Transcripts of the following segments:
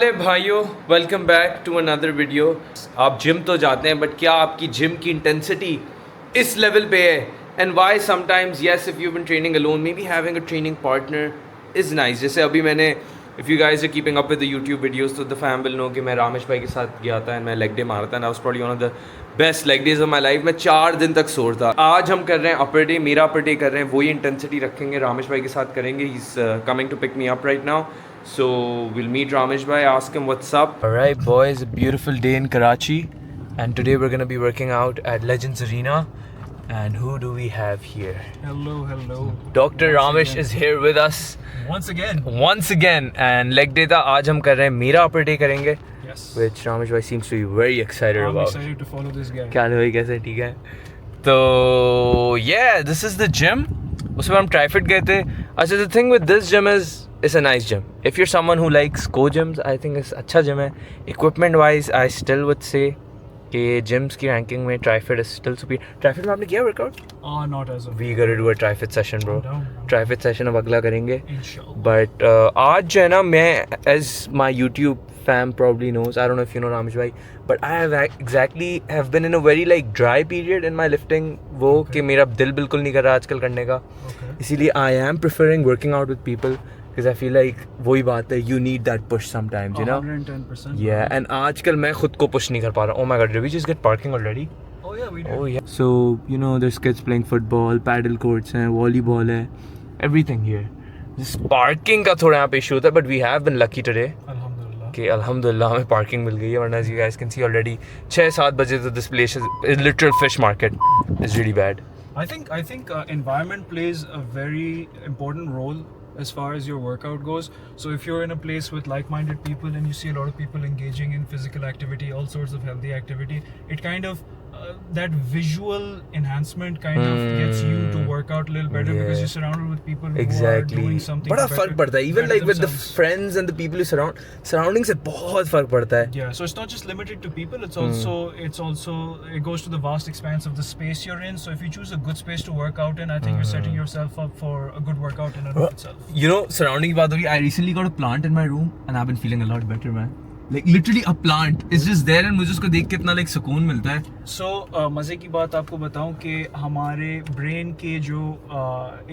Hello भाइयों, welcome back to another video. आप gym तो जाते हैं बट क्या आपकी जिम की इंटेंसिटी इस लेवल पे है? And why sometimes yes if you been training alone may be having a training partner is nice. जैसे अभी मैंने, if you guys are keeping up with the YouTube videos तो द फैम विल नो कि मैं रामेश भाई के साथ गया था एंड मैं लेग डे मारा था and I was probably one of the best leg days of my life. मैं 4 दिन तक सोर था। आज हम कर रहे हैं अपर डे, मेरा अपर डे कर रहे हैं, वही इंटेंसिटी रखेंगे, रामेश भाई के साथ करेंगे। He is coming to pick me up right now. So we'll meet Ramesh bhai, ask him what's up. Alright boys, a beautiful day in Karachi and today we're going to be working out at Legends Arena. And who do we have here? Hello. Dr. Ramesh is here with us once again and leg day था आज हम कर रहे हैं, मेरा upper day करेंगे. Yes. Which Ramesh bhai seems to be very excited I'm about. excited to follow this guy. क्या हाल है भाई, कैसे? ठीक है तो yeah, this is the gym. उसमें हम ट्राइफिट गए थे. अच्छा, the thing with this gym is it's a nice gym. If you're someone who likes co gyms, I think it's अच्छा gym है. Equipment wise, I still would say कि gyms की ranking में ट्राइफिट is still superior. ट्राइफिट में आपने किया workout? Not as of We gotta do a ट्राइफिट session bro. ट्राइफिट session अब अगला करेंगे. Inshallah. But आज जो है ना, मैं as my YouTube fam probably knows, I don't know if you know Ramesh bhai, but I have been in a very like dry period in my lifting. वो कि मेरा दिल बिल्कुल नहीं कर रहा आजकल करने का. इसीलिए I am preferring working out with people because I feel like वही बात है, you need that push sometimes, you know. 110%. Yeah, and आजकल मैं खुद को push नहीं कर पा रहा. Oh my god, did we just get parking already? Oh yeah, we did. Oh yeah. So you know, there's kids playing football, paddle courts हैं, volleyball है, everything here. This parking का थोड़ा यहाँ पे issue था, but we have been lucky today. Alhamdulillah. कि अल्हम्दुलिल्लाह हमें पार्किंग मिल गई है, वरना you guys can see already 6-7 बजे तो this place is literal fish market. It's really bad. I think environment plays a very important role as far as your workout goes. So if you're in a place with like-minded people and you see a lot of people engaging in physical activity, all sorts of healthy activity, it kind of that visual enhancement kind of gets you to work out a little better because you're surrounded with people who are doing something बड़ा better, फर्क पड़ता है, even better like with the themselves. friends and the people you surrounding से बहुत फर्क पड़ता है. Yeah, so it's not just limited to people, it's also it goes to the vast expanse of the space you're in. So if you choose a good space to work out in, I think you're setting yourself up for a good workout in and of itself. You know, surrounding की बात हो रही, I recently got a plant in my room and I've been feeling a lot better, man. Like literally a plant is just there and मुझे उसको देख के इतना like सुकून मिलता है. So मज़े की बात आपको बताऊं कि हमारे brain के जो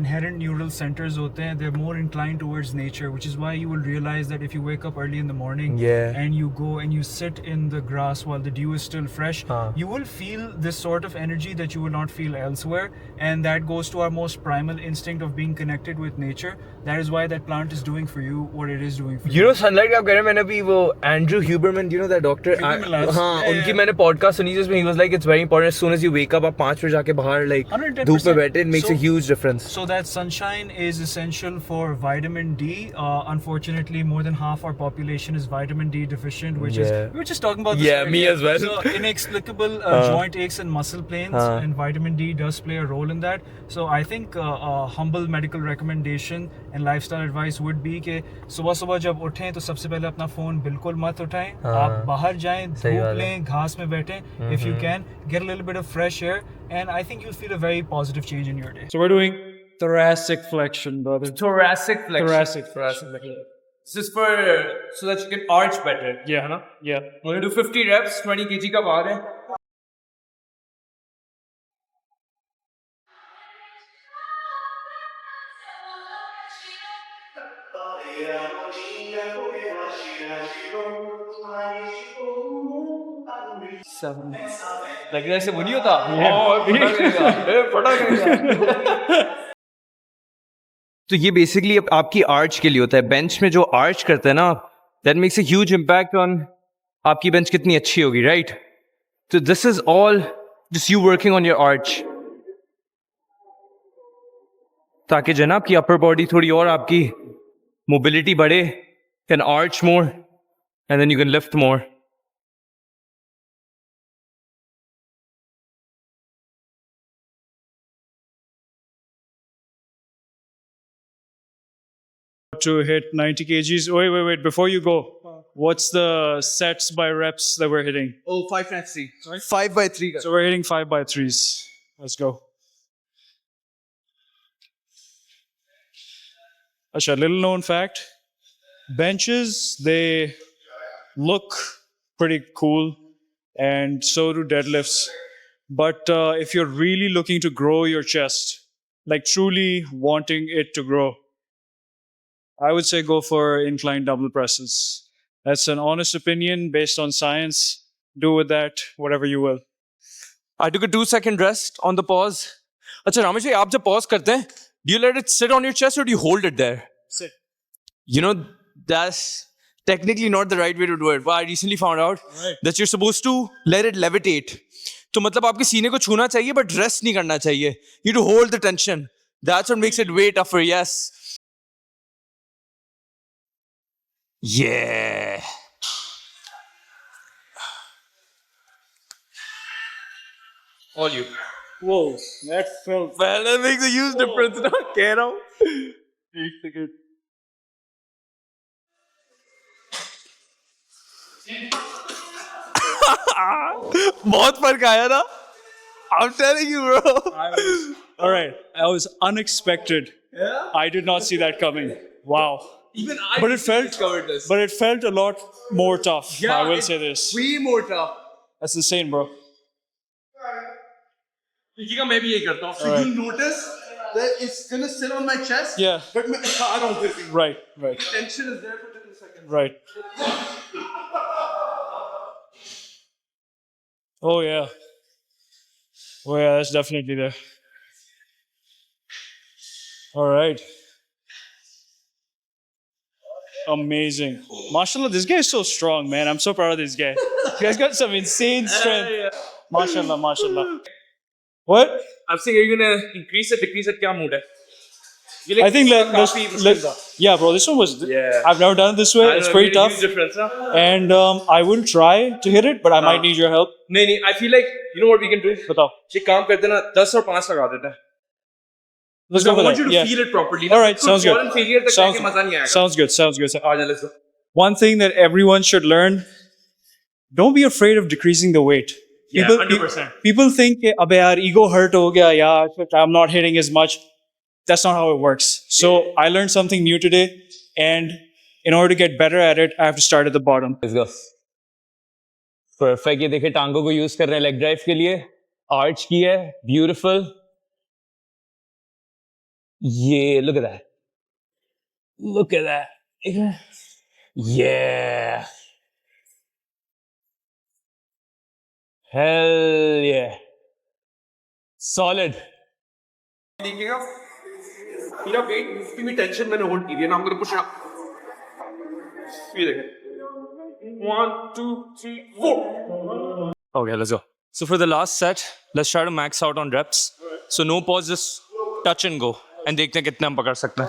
inherent neural centers होते हैं, they're more inclined towards nature, which is why you will realize that if you wake up early in the morning and you go and you sit in the grass while the dew is still fresh, you will feel this sort of energy that you will not feel elsewhere, and that goes to our most primal instinct of being connected with nature. That is why that plant is doing for you what it is doing for you. You know sunlight का आप कह रहे हैं, मैंने अभी वो Andrew Huberman, you know that doctor, हाँ उनकी मैंने podcast सुनी जिसमें he was like it's very important as soon as you wake up आप 5 बजे जाके बाहर like 110%. धूप में बैठे, it makes a huge difference. So that sunshine is essential for vitamin D. Unfortunately, more than half our population is vitamin D deficient, which is, we were just talking about this Yeah, me earlier. as well. So inexplicable joint aches and muscle pains, and vitamin D does play a role in that. So I think a humble medical recommendation and lifestyle advice would be कि सुबह जब उठें तो सबसे पहले अपना phone बिल्कुल मत उठाएं. आप बाहर जाएं, धूप लें, घास में बैठें. If you can, get a little bit of fresh air, and I think you'll feel a very positive change in your day. So we're doing thoracic flexion, brother. Thoracic flexion. Thoracic flexion. This is for so that you can arch better. Yeah, huh? Yeah. We're gonna do 50 reps, 20 kg का भार है. लग रहा है ऐसे वो नहीं होता. तो ये बेसिकली आपकी आर्च के लिए होता है. बेंच में जो आर्च करते हैं ना, that makes a huge impact on आपकी बेंच कितनी अच्छी होगी, राइट? तो this is all just you working on your arch, ताकि जो है ना आपकी अपर बॉडी थोड़ी और आपकी मोबिलिटी बढ़े, can arch more and then you can lift more. To hit 90 kgs. Wait. Before you go, what's the sets by reps that we're hitting? Oh, 5 times 3. Sorry? 5 by 3. So we're hitting 5 by 3s. Let's go. Asha, little known fact. Benches, they look pretty cool, and so do deadlifts. But if you're really looking to grow your chest, like truly wanting it to grow, I would say go for incline double presses. That's an honest opinion based on science. Do with that whatever you will. I took a 2-second rest on the pause. अच्छा रामेश भाई आप जब pause करते हैं, do you let it sit on your chest or do you hold it there? Sit. You know, that's technically not the right way to do it. But I recently found out that you're supposed to let it levitate. तो मतलब आपके सीने को छूना चाहिए but rest नहीं करना चाहिए. You need to hold the tension. That's what makes it way tougher, yes. Yeah. All you. Whoa, that felt. Well, that makes a huge difference. ना कह रहा हूँ. एक second. बहुत फर्क आया ना. I'm telling you, bro. All right, that was unexpected. Yeah? I did not see that coming. Wow. Even I But it felt, discovered this. but it felt a lot more tough. Yeah, I will it's say this. Way more tough. That's insane, bro. मैं भी यही करता हूँ. So you notice that it's gonna sit on my chest. Yeah. But मैं खा रहा हूँ फिर भी. Right, right, Tension is there for 2 seconds. right. Oh yeah. Oh yeah, that's definitely there. All right. Amazing. Mashallah, this guy is so strong, man. I'm so proud of this guy. This guy's got some insane strength. Mashallah, mashallah. What? I'm saying, are you gonna increase it, decrease it? क्या mood है? I think yeah, bro. This one was. Yeah. I've never done it this way. It's pretty tough, Difference, ना? and I will try to hit it, but I might need your help. नहीं नहीं. I feel like you know what we can do. Batao. ये काम करते ना 10 और 5 लगा देते हैं. Let's I go for want that. you to Yeah. feel it properly. All right, sounds good. Failure तक Sounds, जाके मजा नहीं आएगा. sounds good. Sounds good. आजा, let's go. One thing that everyone should learn: don't be afraid of decreasing the weight. Yeah, People, 100%. people think, "Abey yaar, ego hurt ho gaya, yeah, I'm not hitting as much." That's not how it works. So I learned something new today, and in order to get better at it, I have to start at the bottom. Let's go. Perfect. ये देखिए टांगों को use कर रहे हैं leg drive के लिए. Arch की है. Beautiful. Yeah, look at that. Look at that. Yeah. Hell yeah. Solid. देखिएगा मेरा वेट मुफ्ती में टेंशन मैंने होल्ड की है ना. I'm gonna push it up. ये देखें. 1 2 3 4. Okay, let's go. So for the last set, let's try to max out on reps. So no pause, just touch and go. And देखते हैं कितने हम पकड़ सकते हैं.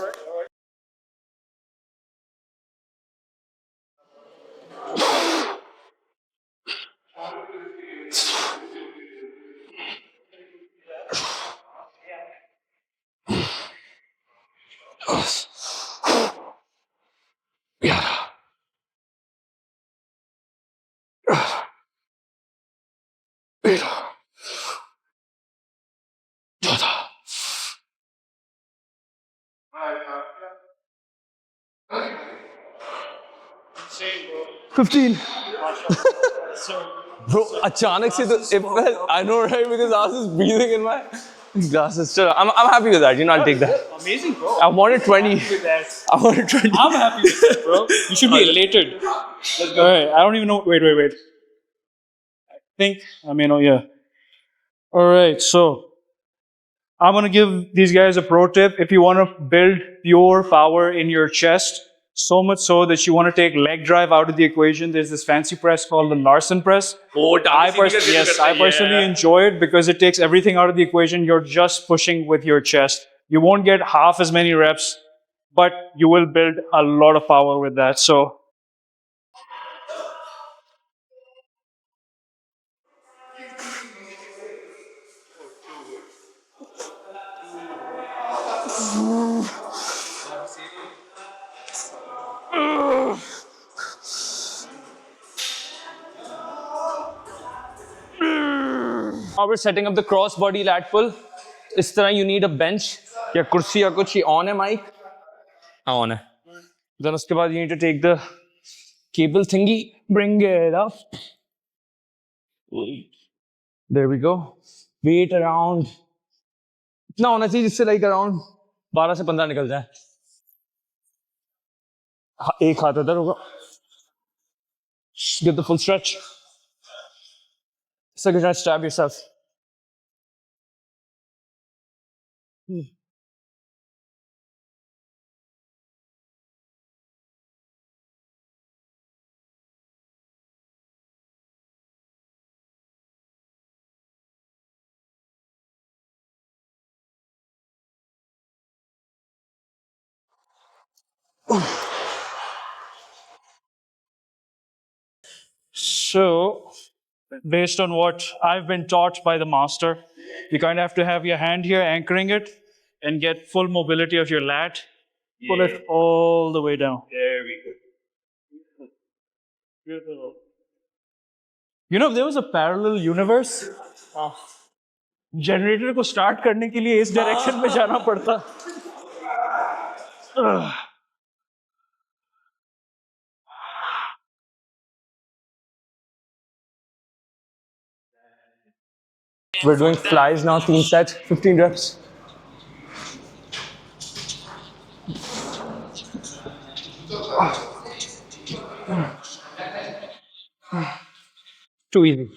Insane, bro. 15. So, Bro, अचानक से तो it felt, I know, right? Because I was just breathing in my glasses. Still, I'm happy with that. You know, I'll take that. amazing, bro. I wanted 20. I wanted 20. I'm happy with it, bro. You should be elated. Let's go. All right. I don't even know. Wait. I think I may know. Yeah. All right. So I'm gonna give these guys a pro tip. If you want to build pure power in your chest, so much so that you want to take leg drive out of the equation, there's this fancy press called the Larson press. Oh, I personally enjoy it because it takes everything out of the equation. You're just pushing with your chest. You won't get half as many reps, but you will build a lot of power with that. So Now we're setting up the cross body lat pull. इस तरह you need a bench या कुर्सी या कुछ. On है mic? हाँ on है. Then उसके बाद you need to take the cable thingy. Bring it up. There we go. Weight around इतना होना चाहिए जिससे लाइक अराउंड 12 से 15 निकल जाए. एक हाथ इधर होगा. Get the full stretch. It's like you're trying to stab yourself. So, based on what I've been taught by the master, you kind of have to have your hand here anchoring it and get full mobility of your lat. Pull it all the way down. Very good. Beautiful. You know, there was a parallel universe. Generator को start करने के लिए इस direction में जाना पड़ता. We're doing flies now, 3 sets, 15 reps. Too easy.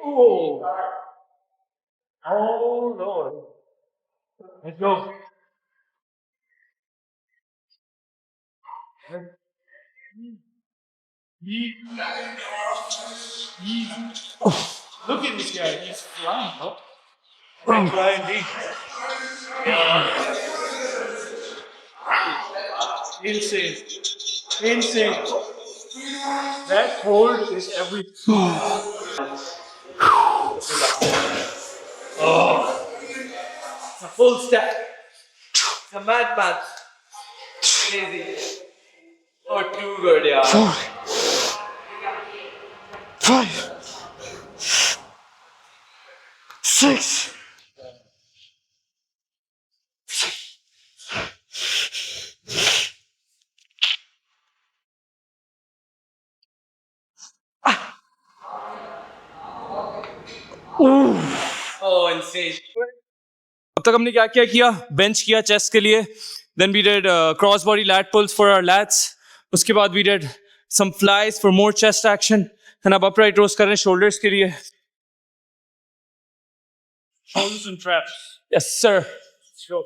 Oh. Oh Lord. Let's go. Look at this guy, he's flying, huh? Flying deep. Insane. Insane. That hold is everything. A full step. A madman. Crazy. Oh, too good, yeah. 4, 5, 6. Oh, insane. अब तक हमने क्या क्या किया? Bench किया chest के लिए. Then we did cross body lat pulls for our lats. उसके बाद we did some flies for more chest action. And अब upright rows कर रहे हैं shoulders के लिए. Shoulders and traps. Yes, sir. Let's go.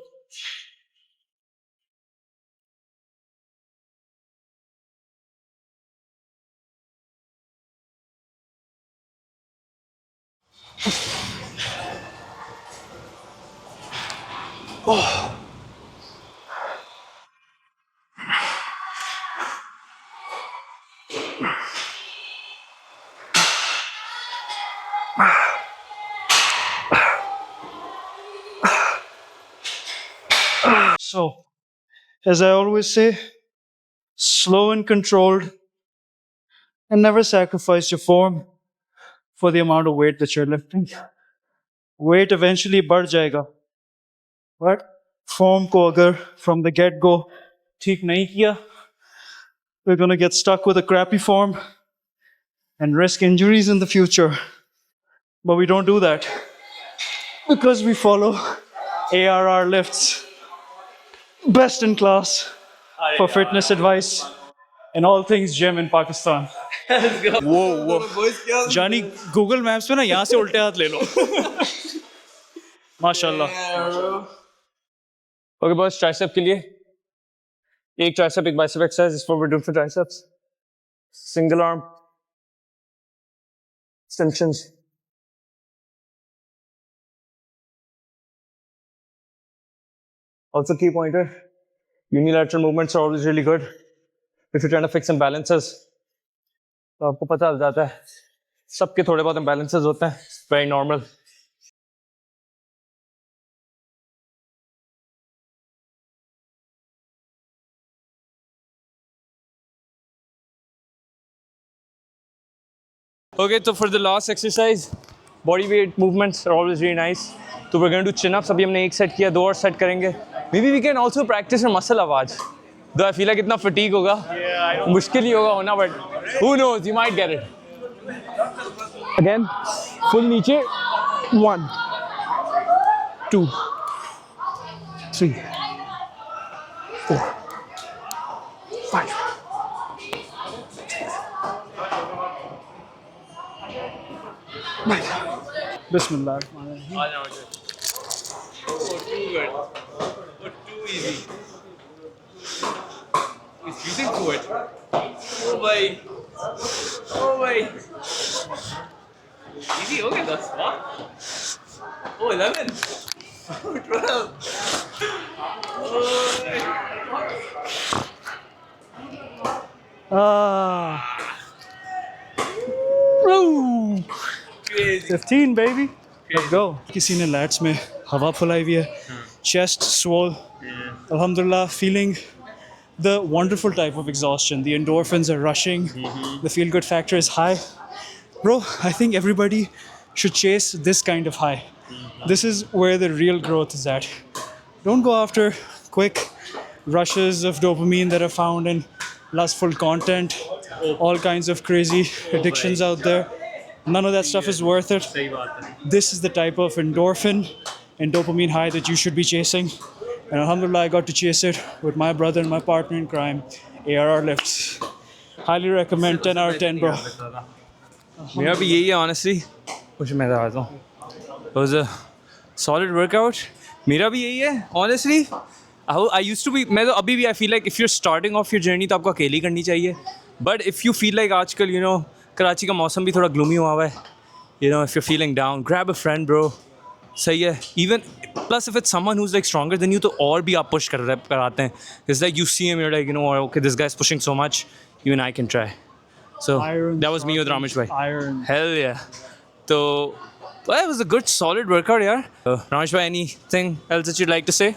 So, as I always say, slow and controlled, and never sacrifice your form for the amount of weight that you're lifting. Weight eventually बढ़ जाएगा, but form को अगर from the get-go ठीक नहीं किया, we're gonna get stuck with a crappy form and risk injuries in the future. But we don't do that because we follow ARR lifts. Best in class for fitness advice and all things gym in Pakistan. Whoa. जानी Google Maps पे ना यहाँ से उल्टे हाथ ले लो. माशाल्लाह. Okay, boys, tricep के लिए. एक tricep, एक bicep exercise is what we're doing for triceps. Single arm. Extensions. Also, key pointer, unilateral movements are always really good if you're trying to fix imbalances. तो आपको पता चल जाता है सबके थोड़े बहुत imbalances होते हैं. Very normal. Okay, so for the last exercise, body weight movements are always really nice. So we're going to do chin ups. अभी हमने एक सेट किया, 2 और सेट करेंगे. Maybe we can also practice a muscle आवाज. Though I feel like इतना fatigue होगा. मुश्किल ही होगा होना, but who knows? You might get it. Again, full नीचे. 1, 2, 3, 4, 5. Bismillah. Oh, too good. Oh, too easy. He's using to it. Oh boy. Oh boy. Easy, okay, that's what? Oh, 11. Oh, 12. Oh. Crazy. 15 baby. Let's go. किसी ने lats में हवा फुलाई हुई है. Chest swole. Alhamdulillah, feeling the wonderful type of exhaustion. The endorphins are rushing. The feel good factor is high. Bro, I think everybody should chase this kind of high. This is where the real growth is at. Don't go after quick rushes of dopamine that are found in lustful content, all kinds of crazy addictions out there. None of that stuff is worth it. This is the type of endorphin and dopamine high that you should be chasing. And alhamdulillah, I got to chase it with my brother and my partner in crime, ARR Lifts. Highly recommend, 10 out of 10, bro. मेरा भी यही है honestly. कुछ मैं बताता हूँ. It was a solid workout. मेरा भी यही है honestly. I used to be, मैं तो अभी भी I feel like if you're starting off your journey तो आपको अकेली करनी चाहिए. But if you feel like आजकल you know कराची का मौसम भी थोड़ा gloomy हुआ हुआ है. You know, if you're feeling down, grab a friend, bro. सही है. Even plus if it's someone who's like stronger than you तो और भी आप push कराते हैं. It's like you see him, you're like, you know, okay, this guy's pushing so much, even I can try. So Iron that was me with Ramesh bhai. Iron. Hell yeah. So well, it was a good solid workout, yaar. Ramesh bhai, anything else that you'd like to say?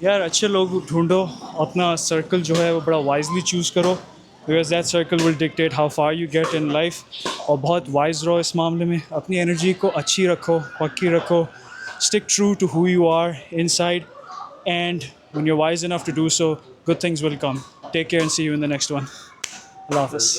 यार अच्छे लोग ढूंढो, अपना circle जो है वो बड़ा wisely choose करो, because that circle will dictate how far you get in life. और बहुत वाइज रहो इस मामले में. अपनी एनर्जी को अच्छी रखो, पक्की रखो. Stick true to who you are inside, and when you are wise enough to do so, good things will come. Take care and see you in the next one. अल्लाह हाफ़िज़.